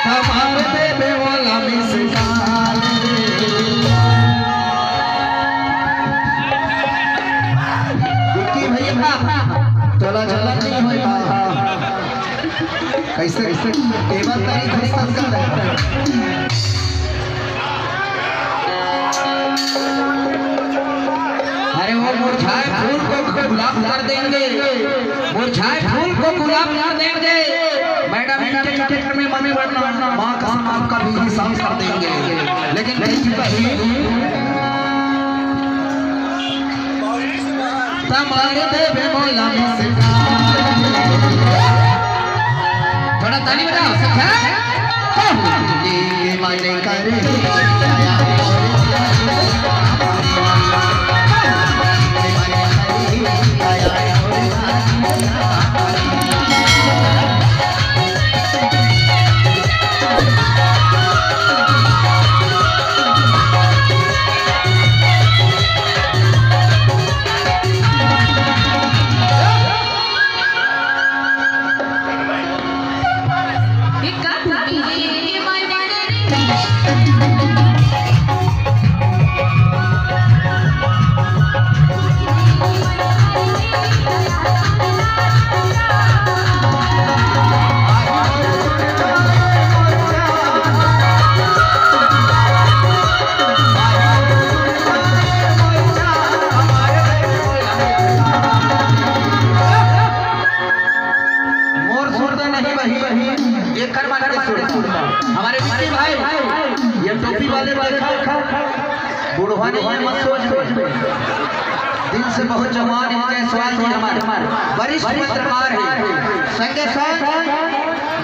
हमारे देवे वाला मिसकाल भैया तोला जलन नहीं होगा कैसे टेबल तारीख संस्कार अरे वो मुरझाए फूल को गुलाब कर देंगे मुरझाए फूल को गुलाब कर देंगे मैडम मीठे में मम्मी बढ़ना माँ का आपका भी हिसाब कर देंगे लेकिन हमारे देवे मौला थोड़ा ताली बजाओ माने करे हमारे भाई ये टोपी वाले बुढ़वा नहीं मत सोच दिल से बहुत जवान है जायसवाल जी हमारे वरिष्ठ पत्रकार हैं संगे साथ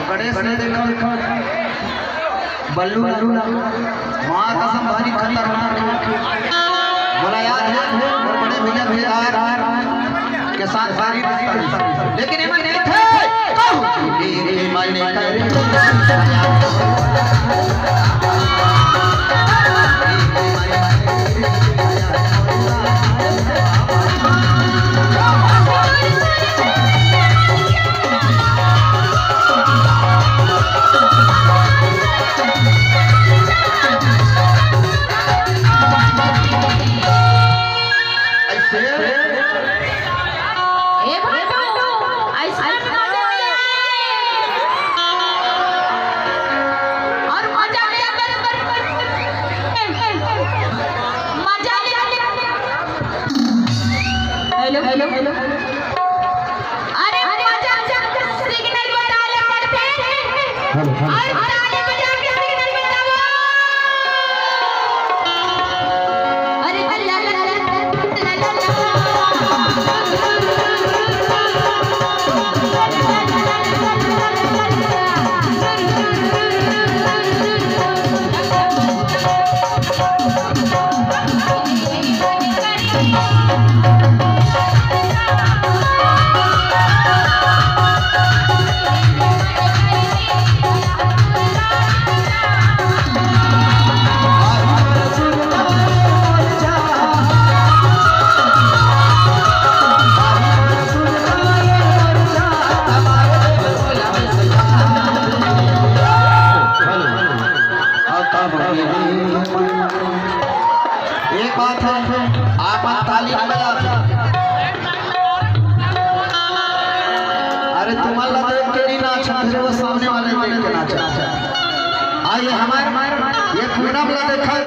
गणेश ने देखा बल्लू मां कसम भारी खतरनाक बोला याद है और बड़े भैया भेदार के साथ भारी लेकिन ये नहीं थे तेरे मायने करे हेलो अरे मजा सिग्नल बता ले पड़ते और ताली बजा के सिग्नल बताओ अरे ला ला ला एक बात है आप ताली बजा अरे तुम्हारा देख के नहीं नाचा फिर वो सामने वाले देख के नाचा आइए हमारे ये पूरा देखा